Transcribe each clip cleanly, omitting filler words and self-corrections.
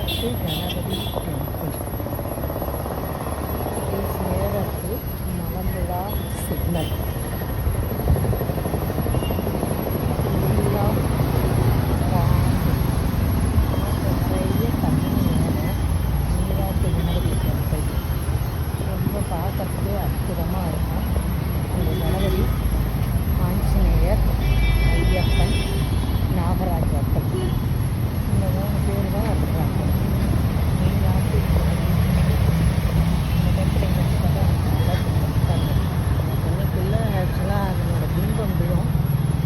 நீராட்டு Ganapathi temple is near to Malampuzha signal. நிறைய தண்ணி மேலே நீராட்டு கணபதி டெம்பிள் ரொம்ப பார்க்கறதுக்கு அற்புதமாக இருக்கும். அந்த கணபதி ஆஞ்சநேயர், ஐயப்பன், நாகராஜ அப்பன் இந்த 3 பேர் தான் இருக்கிறாங்க. நீராட்டு இந்த டெம்பிள் எங்கே பார்த்தா நல்லா இருக்காங்க. இன்னைக்குள்ள ஆக்சுவலாக அதனோட பிம்பம் விழும்.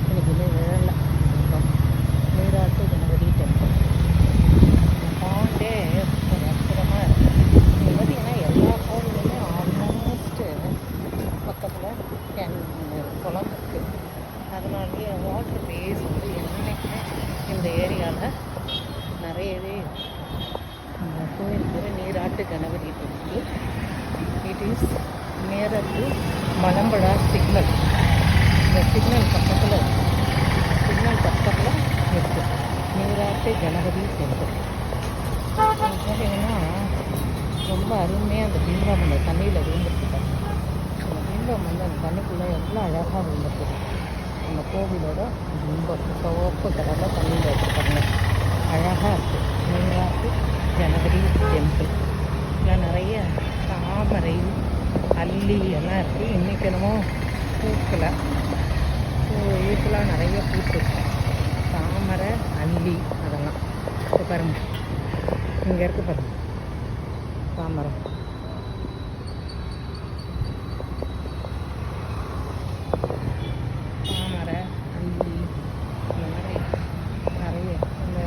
இன்னைக்கு இன்னும் விழலை பிம்பம். நீராட்டு கணபதி டெம்பிள் பாண்டே ஒரு அற்புதமாக இருக்கும். இங்கே பார்த்தீங்கன்னா எல்லா கோவிலுமே ஆல்மோஸ்ட்டு பக்கத்தில் குளம் இருக்குது. அதனாலேயே வாட்டர் பேஸ் வந்து என்றைக்குமே இந்த ஏரியாவில் நிறையவே இந்த கோயில் பேர் Neerattu Ganapathi temple. It is near to Malampuzha signal. இந்த சிக்னல் பக்கத்தில் இருக்குது நீராட்டு கணபதி டெம்பிள். பார்த்தீங்கன்னா ரொம்ப அருமையாக அந்த பிம்பம் அந்த தண்ணியில் விழுந்துருக்குது. அந்த பிம்பம் வந்து அந்த தண்ணிக்குள்ளே எவ்வளோ அழகாக விழுந்துருக்கு. அந்த கோவிலோட பிம்பம் சிவப்பு கலரில் தண்ணியில் வச்சுருக்காங்க. அழகாக இருக்குது. நீராட்டு கணபதி டெம்பிள். இதில் நிறைய தாமரை, அல்லி எல்லாம் இருக்குது. இன்றைக்கி என்னமோ பூக்கலை. யூஸ்வலாக நிறைய பூத்துருக்கு. தாமரை, அல்லி அதெல்லாம் இப்போ பாருங்கள். இங்கே இருக்குது பாருங்கள் தாமரை. தாமரை, அல்லி இந்த மாதிரி நிறைய இந்த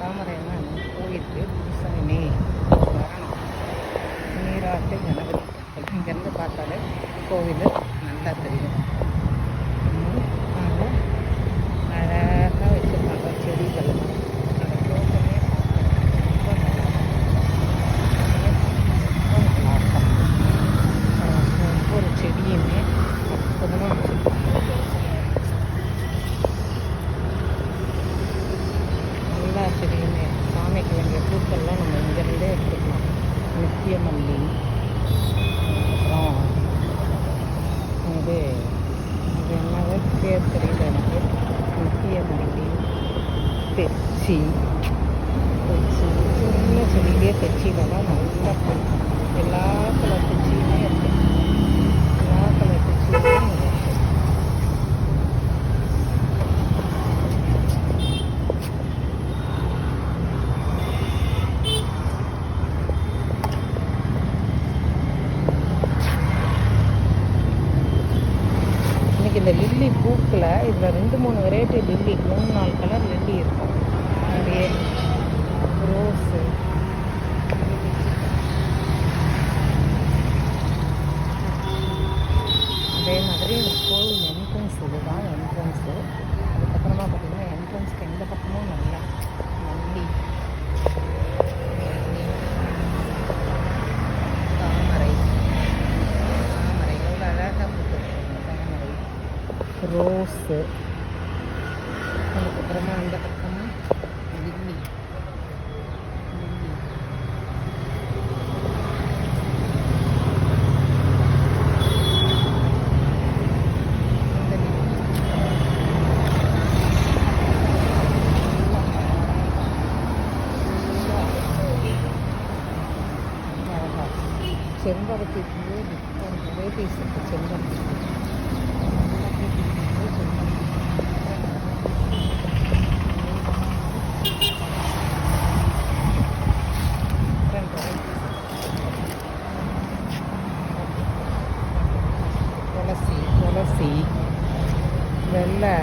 தாமரையெல்லாம் போயிருக்கு. புதுசாக வரணும். நீராட்டு கணபதி டெம்பிள் இங்கேருந்து பார்த்தாலே கோவில் நல்லா தெரியும். அழகாக வச்சுருப்பாங்க செடிகள்லாம். அந்த தோட்டமே ரொம்ப நல்லாயிருக்கும். ஒவ்வொரு செடியுமே அற்புதமாக வச்சுருப்பாங்க. எல்லா செடியுமே சாமிக்கு வேண்டிய பூக்கள்லாம் நம்ம இங்கேருந்தே எடுத்துக்கலாம். நித்தியமல்லி, அப்புறம் இது என்னது பேர் தெரியல எனக்கு. நித்தியமல்லி, தெச்சி சின்ன செடியிலே தெச்சிலலாம் நல்லா பூ. எல்லா கலர் தெச்சியுமே இருக்குது. எல்லா கலர் தெச்சியுமே இருக்குது. இந்த லில்லி பூக்கில் இதில் 2-3 வெரைட்டி லில்லி, 3-4 கலர் லில்லி இருக்கும். நிறைய ரோஸு, அதே மாதிரி இந்த கோவில் என்ட்ரன்ஸ் இதுதான் என்ட்ரன்ஸு. அதுக்கப்புறமா பார்த்திங்கன்னா என்ட்ரன்ஸ்க்கு எந்த பக்கமும் நல்லா நல்லி, தாமரை எவ்வளோ அழகாக பூத்துருக்காங்க. தாமரை, ரோஸு, அதுக்கப்புறமா அந்த பக்கமாக லில்லி. செம்பருத்தி பூ டிஃப்ரெண்ட் வெரைட்டிஸ் இருக்குது. செம்பருத்தி துளசி, வெள்ளை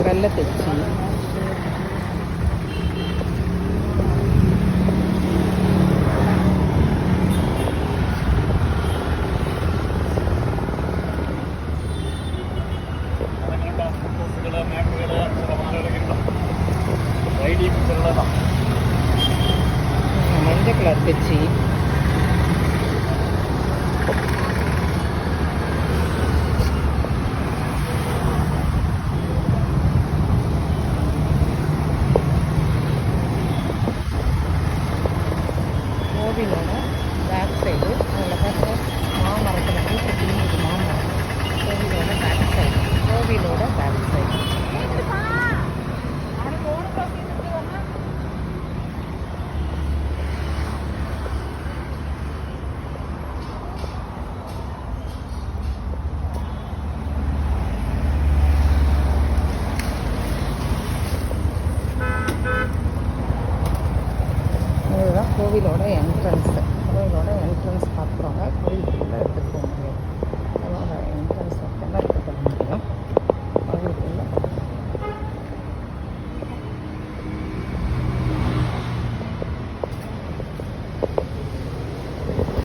வெள்ளை தெச்சி, பேக் சைடு அதில் பார்த்தா மாமரத்தில் பூத்து பிடிங்குது மாமரம். கோவிலோட பேக் சைடு, கோவிலோட பேக் சைடு. இதுதான் கோவிலோட என்ட்ரன்ஸு. கோவிலோட என்ட்ரன்ஸ் பார்க்குறோங்க. கோவிலுக்குள்ளே எடுத்துகிட்டு போகணும்.